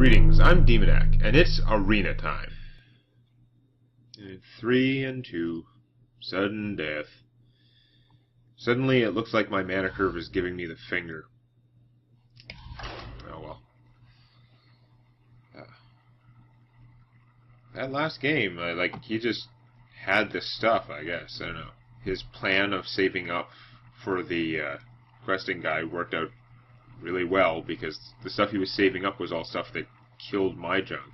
Greetings, I'm Demonac, and it's arena time. 3 and 2. Sudden death. Suddenly it looks like my mana curve is giving me the finger. Oh well. That last game, he just had the stuff, I guess. I don't know. His plan of saving up for the questing guy worked out really well, because the stuff he was saving up was all stuff that killed my junk.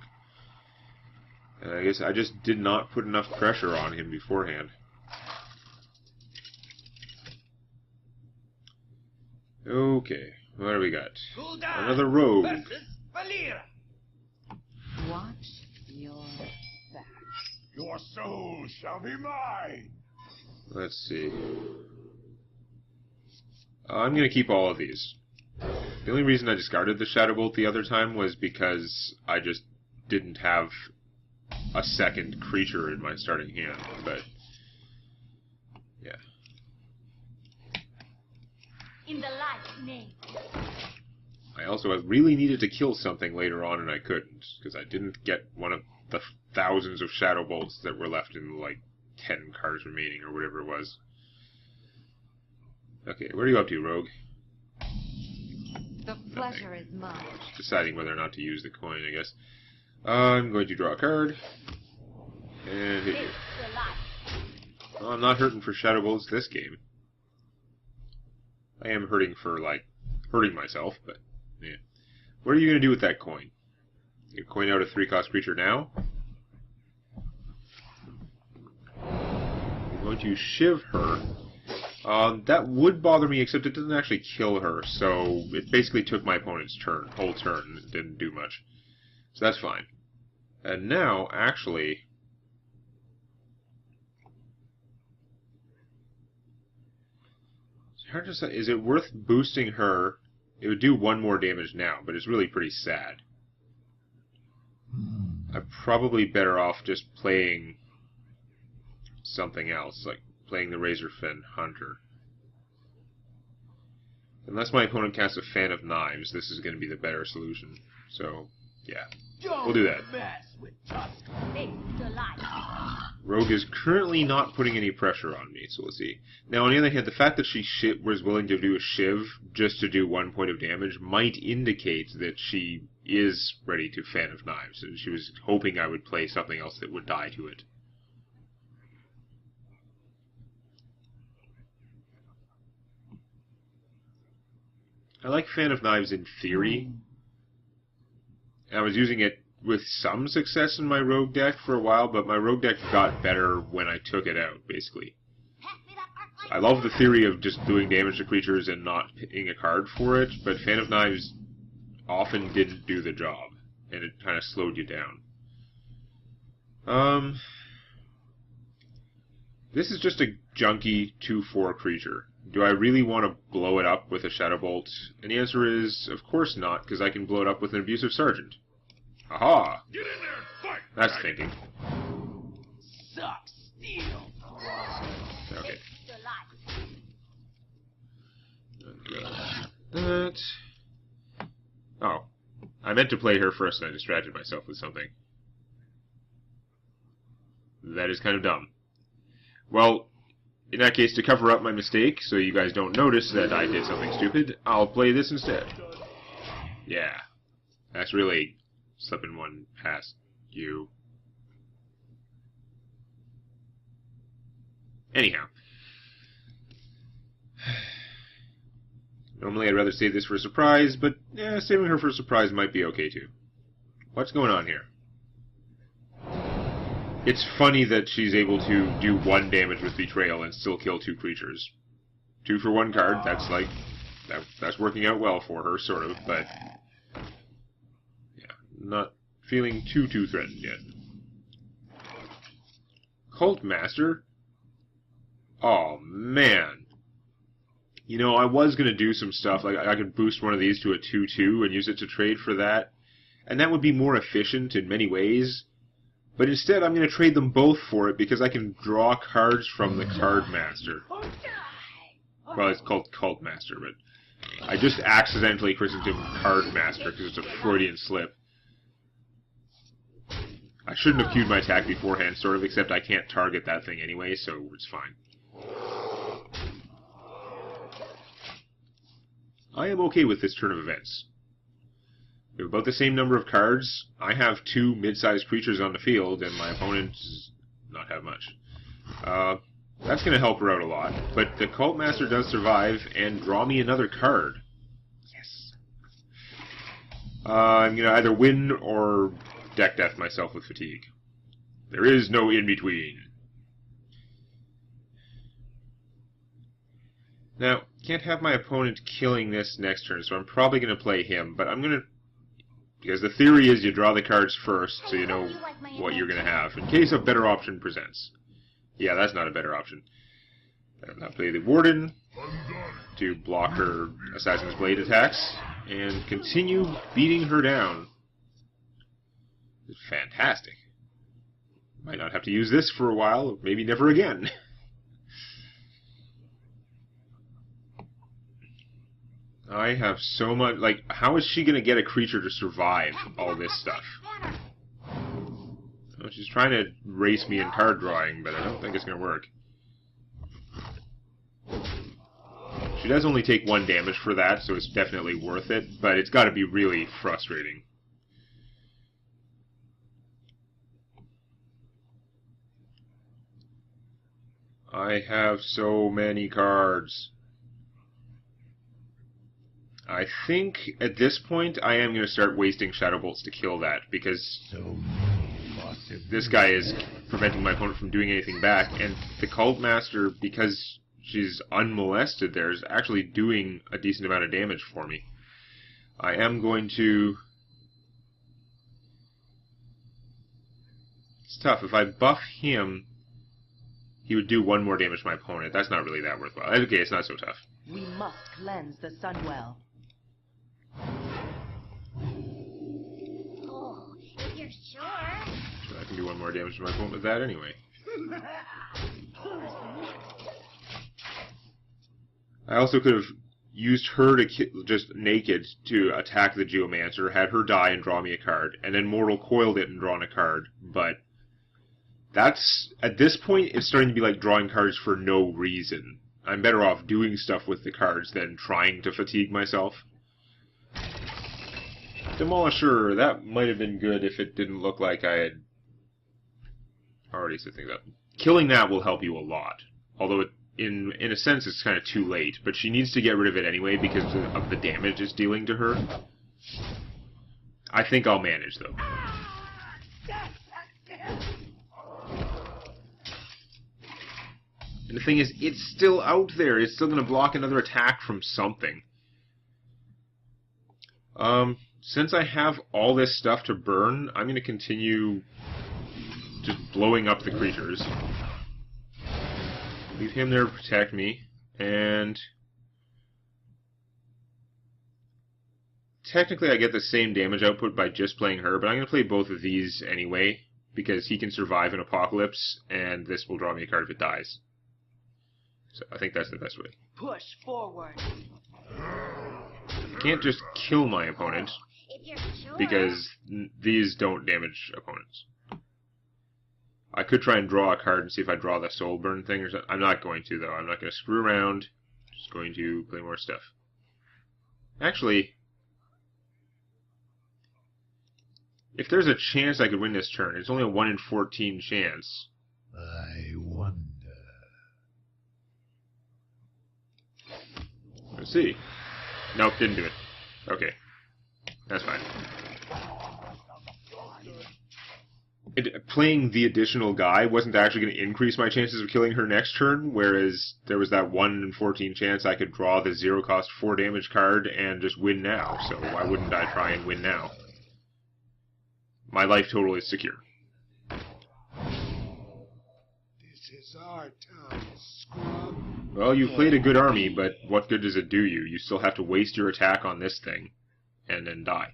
And I guess I just did not put enough pressure on him beforehand. Okay, what do we got? Another rogue. Watch your back. Your soul shall be mine. Let's see. I'm going to keep all of these. The only reason I discarded the Shadow Bolt the other time was because I just didn't have a second creature in my starting hand, but yeah. In the light name. I also really needed to kill something later on, and I couldn't, because I didn't get one of the thousands of Shadow Bolts that were left in, like, 10 cards remaining, or whatever it was. Okay, what are you up to, Rogue? The pleasure is mine. Just deciding whether or not to use the coin, I guess. I'm going to draw a card, and hit you. Well, I'm not hurting for Shadow Bolts this game. I am hurting for, hurting myself, but, yeah. What are you going to do with that coin? You coin out a 3-cost creature now? I'm going to shiv her. That would bother me, except it doesn't actually kill her, so it basically took my opponent's whole turn, and didn't do much. So that's fine. And now, actually... It's hard to say. Is it worth boosting her? It would do 1 more damage now, but it's really pretty sad. I'm probably better off just playing something else, like playing the Razorfen Hunter. Unless my opponent casts a Fan of Knives, this is going to be the better solution. So, yeah. We'll do that. Rogue is currently not putting any pressure on me, so we'll see. Now, on the other hand, the fact that she was willing to do a Shiv just to do 1 point of damage might indicate that she is ready to Fan of Knives, and she was hoping I would play something else that would die to it. I like Fan of Knives in theory. I was using it with some success in my Rogue deck for a while, but my Rogue deck got better when I took it out, basically. I love the theory of just doing damage to creatures and not picking a card for it, but Fan of Knives often didn't do the job, and it kind of slowed you down. This is just a junky 2/4 creature. Do I really want to blow it up with a Shadow Bolt? And the answer is, of course not, because I can blow it up with an Abusive Sergeant. Aha! Get in there, fight! That's thinking. Suck steel. Okay. That. Oh. I meant to play her first and I distracted myself with something. That is kind of dumb. Well, in that case, to cover up my mistake, so you guys don't notice that I did something stupid, I'll play this instead. Yeah. That's really slipping one past you. Anyhow. Normally I'd rather save this for a surprise, but saving her for a surprise might be okay too. What's going on here? It's funny that she's able to do 1 damage with Betrayal and still kill 2 creatures. 2 for 1 card, that's working out well for her, sort of, but yeah, not feeling too threatened yet. Cult Master? Oh man. You know, I was going to do some stuff, like I could boost one of these to a 2/2 and use it to trade for that, and that would be more efficient in many ways. But instead, I'm going to trade them both for it because I can draw cards from the Card Master. Well, it's called Cult Master, but I just accidentally christened him Card Master because it's a Freudian slip. shouldn't have queued my attack beforehand, sort of, except I can't target that thing anyway, so it's fine. I am okay with this turn of events. We have about the same number of cards. I have 2 mid-sized creatures on the field, and my opponent does not have much. That's going to help her out a lot. But the Cult Master does survive and draw me another card. Yes. I'm going to either win or deck death myself with fatigue. There is no in-between. Now, can't have my opponent killing this next turn, so I'm probably going to play him, but I'm going to... Because the theory is you draw the cards first, so you know what you're going to have, in case a better option presents. Yeah, that's not a better option. I'll now play the Warden to block her Assassin's Blade attacks, and continue beating her down. It's fantastic. Might not have to use this for a while, or maybe never again. I have so much... Like, how is she going to get a creature to survive all this stuff? Well, she's trying to race me in card drawing, but I don't think it's going to work. She does only take 1 damage for that, so it's definitely worth it, but it's got to be really frustrating. I have so many cards. I think at this point I am going to start wasting Shadow Bolts to kill that, because this guy is preventing my opponent from doing anything back, and the Cult Master, because she's unmolested there, is actually doing a decent amount of damage for me. I am going to... It's tough. If I buff him, he would do 1 more damage to my opponent. That's not really that worthwhile. Okay, it's not so tough. We must cleanse the Sunwell. Oh, if you're sure. So I can do 1 more damage to my opponent with that anyway. I also could have used her to just naked to attack the Geomancer, had her die and draw me a card, and then Mortal Coiled it and drawn a card, but that's, at this point, it's starting to be like drawing cards for no reason. I'm better off doing stuff with the cards than trying to fatigue myself. Demolisher, that might have been good if it didn't look like I had already set things up. Killing that will help you a lot, although it, in a sense it's kind of too late, but she needs to get rid of it anyway because of the damage it's dealing to her. I think I'll manage, though. And the thing is, it's still out there. It's still going to block another attack from something. Since I have all this stuff to burn, I'm going to continue just blowing up the creatures. Leave him there to protect me. And technically I get the same damage output by just playing her, but I'm going to play both of these anyway, because he can survive an apocalypse, and this will draw me a card if it dies. So I think that's the best way. Push forward. I can't just kill my opponent, If you're sure. because these don't damage opponents. I could try and draw a card and see if I draw the Soul Burn thing or something. I'm not going to, though. I'm not going to screw around. Just going to play more stuff. Actually, if there's a chance I could win this turn, it's only a 1 in 14 chance. I wonder. Let's see. Nope, didn't do it. Okay. That's fine. Playing the additional guy wasn't actually going to increase my chances of killing her next turn, whereas there was that 1 in 14 chance I could draw the 0-cost 4 damage card and just win now, so why wouldn't I try and win now? My life total is secure. This is our time, scrub. Well, you've played a good army, but what good does it do you? You still have to waste your attack on this thing, and then die.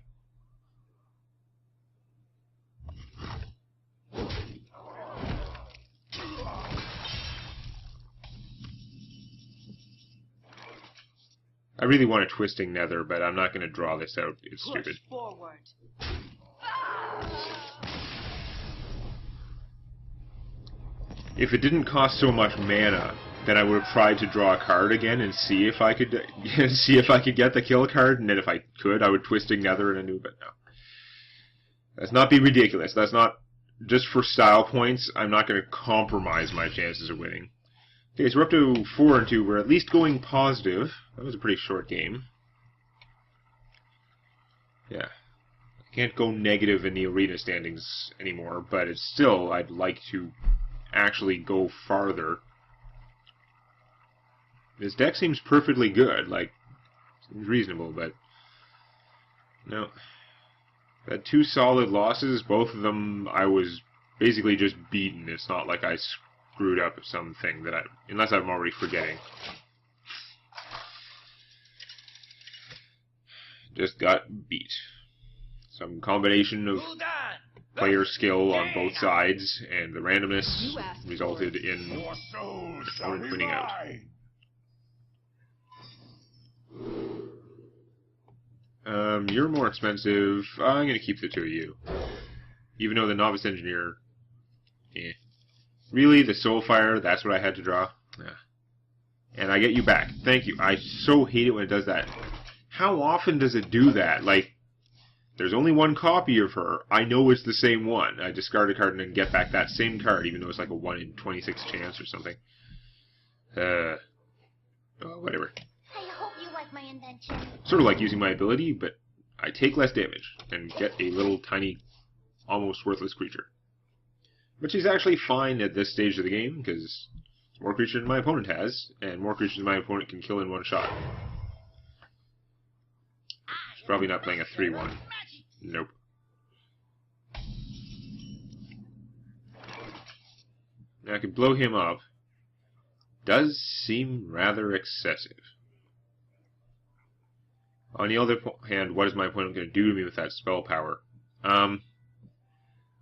I really want a Twisting Nether, but I'm not going to draw this out. It's Push stupid. forward. If it didn't cost so much mana, then I would have tried to draw a card again and see if I could get the kill card, and then if I could, I would Twisting Nether and a new. But no, let's not be ridiculous. That's not just for style points. I'm not going to compromise my chances of winning. Okay, so we're up to 4-2. We're at least going positive. That was a pretty short game. Yeah. I can't go negative in the arena standings anymore, but it's still, I'd like to actually go farther. This deck seems perfectly good, like, seems reasonable, but no. Had 2 solid losses, both of them I was basically just beaten. It's not like I screwed up something that unless I'm already forgetting. Just got beat. Some combination of player skill on both sides, and the randomness resulted in opponent winning out. You're more expensive. I'm going to keep the 2 of you. Even though the Novice Engineer... Really? The Soulfire? That's what I had to draw? Yeah. And I get you back. Thank you. I so hate it when it does that. How often does it do that? Like, there's only 1 copy of her. I know it's the same one. I discard a card and then get back that same card, even though it's like a 1 in 26 chance or something. Oh, whatever. I hope you like my invention. Sort of like using my ability, but I take less damage and get a little tiny, almost worthless creature. But she's actually fine at this stage of the game, because more creatures than my opponent has, and more creatures than my opponent can kill in 1 shot. She's probably not playing a 3-1. Nope. Now I could blow him up. Does seem rather excessive. On the other hand, what is my opponent going to do to me with that spell power? I'm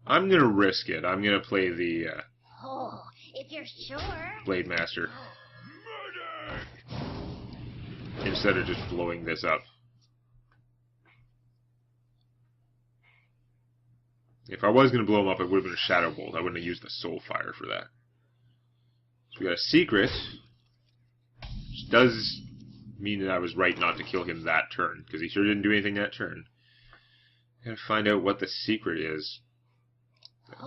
going to risk it. I'm going to play the Oh, if you're sure. Blade Master instead of just blowing this up. If I was going to blow him up, it would have been a Shadow Bolt. I wouldn't have used the Soulfire for that. So we got a secret, which does mean that I was right not to kill him that turn, because he sure didn't do anything that turn. Gotta find out what the secret is.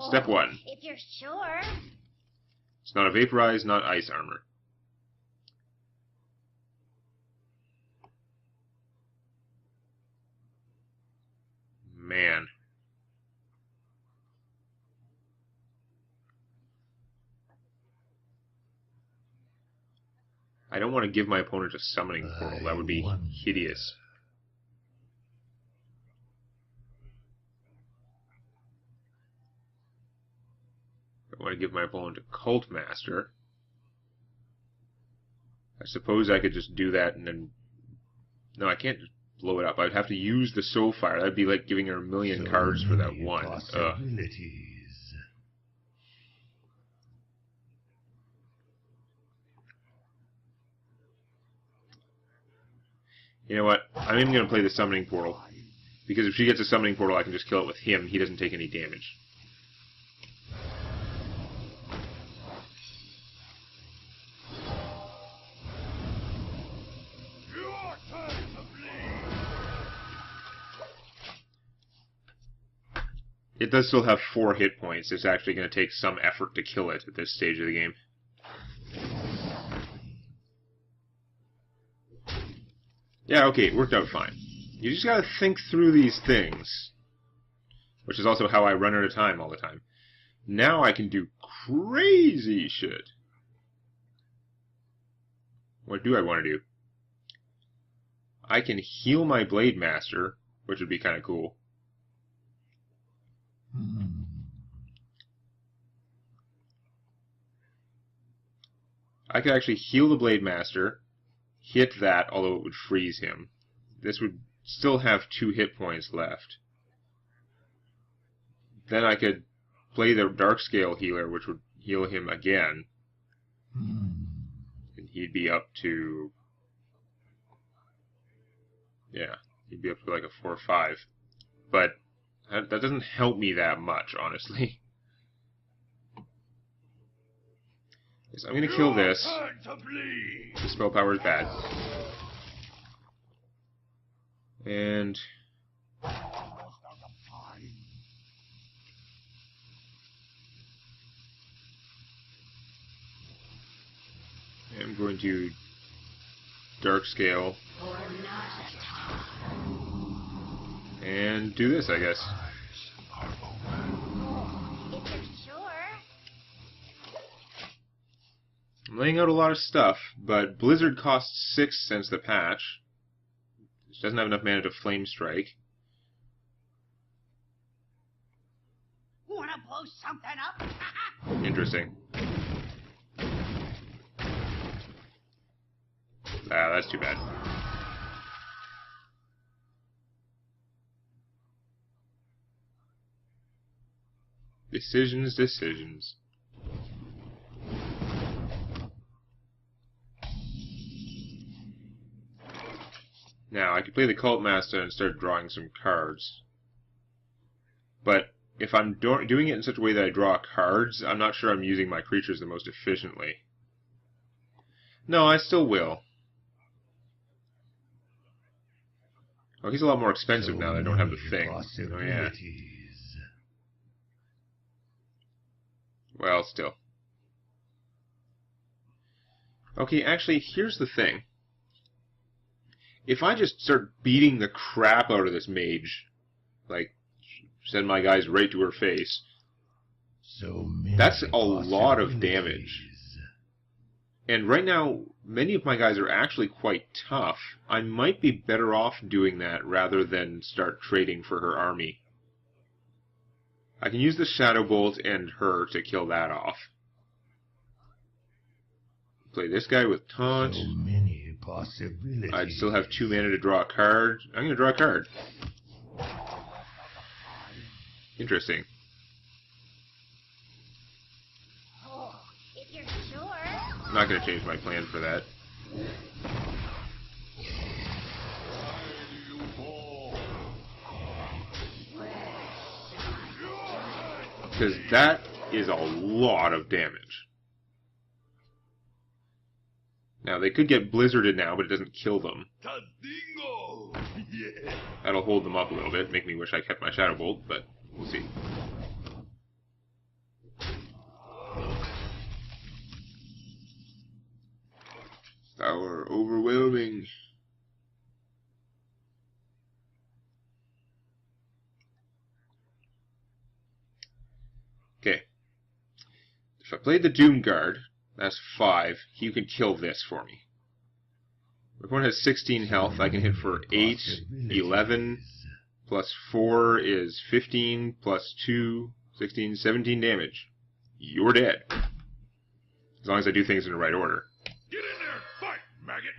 Step 1. If you're sure. It's not a Vaporize, not Ice Armor. Man. I don't want to give my opponent a Summoning Portal. That would be hideous. I want to give my opponent a Cult Master. I suppose I could just do that and then... No, I can't just blow it up. I'd have to use the Soulfire. That'd be like giving her a million cards for that 1. You know what? I'm even going to play the Summoning Portal. Because if she gets a Summoning Portal, I can just kill it with him. He doesn't take any damage. It does still have 4 hit points. It's actually going to take some effort to kill it at this stage of the game. Yeah, okay, it worked out fine. You just gotta think through these things. Which is also how I run out of time all the time. Now I can do crazy shit. What do I want to do? I can heal my Blade Master, which would be kind of cool. I could actually heal the Blade Master, hit that, although it would freeze him. This would still have 2 hit points left. Then I could play the Darkscale Healer, which would heal him again. And he'd be up to... Yeah, he'd be up to like a 4 or 5. But that doesn't help me that much, honestly. So I'm gonna kill this. The spell power is bad. And I'm going to dark scale and do this, I guess. If you're sure. I'm laying out a lot of stuff, but Blizzard costs 6 since the patch. It doesn't have enough mana to Flame Strike. Wanna blow something up? Interesting. Ah, that's too bad. Decisions. Now, I could play the Cult Master and start drawing some cards. But if I'm doing it in such a way that I draw cards, I'm not sure I'm using my creatures the most efficiently. No, I still will. Oh, he's a lot more expensive now that I don't have the thing. Oh, yeah. Well, still. Okay, actually, here's the thing. If I just start beating the crap out of this mage, like, send my guys right to her face, that's a lot of damage. And right now, many of my guys are actually quite tough. I might be better off doing that rather than start trading for her army. I can use the Shadow Bolt and her to kill that off. Play this guy with Taunt. So many possibilities. I'd still have 2 mana to draw a card. I'm going to draw a card. Interesting. Oh, if you're sure. I'm not going to change my plan for that. Because that is a lot of damage. Now, they could get blizzarded now, but it doesn't kill them. That'll hold them up a little bit, make me wish I kept my Shadow Bolt, but we'll see. Power overwhelming. Okay. If I played the Doom Guard, that's 5. You can kill this for me. My opponent has 16 health. I can hit for 8, 11, plus 4 is 15, plus 2, 16, 17 damage. You're dead. As long as I do things in the right order. Get in there, fight, maggot!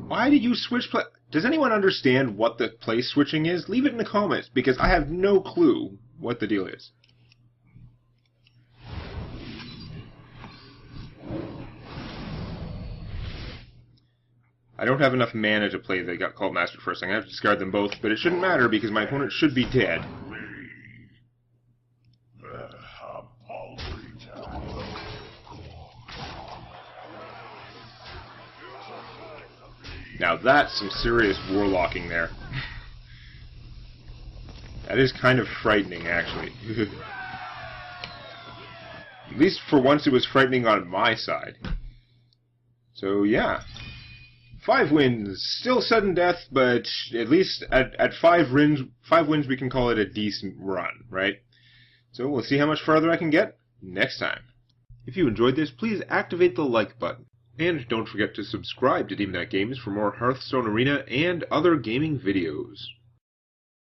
Why did you switch play? Does anyone understand what the place switching is? Leave it in the comments, because I have no clue what the deal is. I don't have enough mana to play the Cult Master first. I'm going to have to discard them both, but it shouldn't matter because my opponent should be dead. Now that's some serious warlocking there. That is kind of frightening, actually. At least for once it was frightening on my side. So yeah. 5 wins. Still sudden death, but at least at 5 wins we can call it a decent run, right? So we'll see how much farther I can get next time. If you enjoyed this, please activate the like button. And don't forget to subscribe to Demonac Games for more Hearthstone Arena and other gaming videos.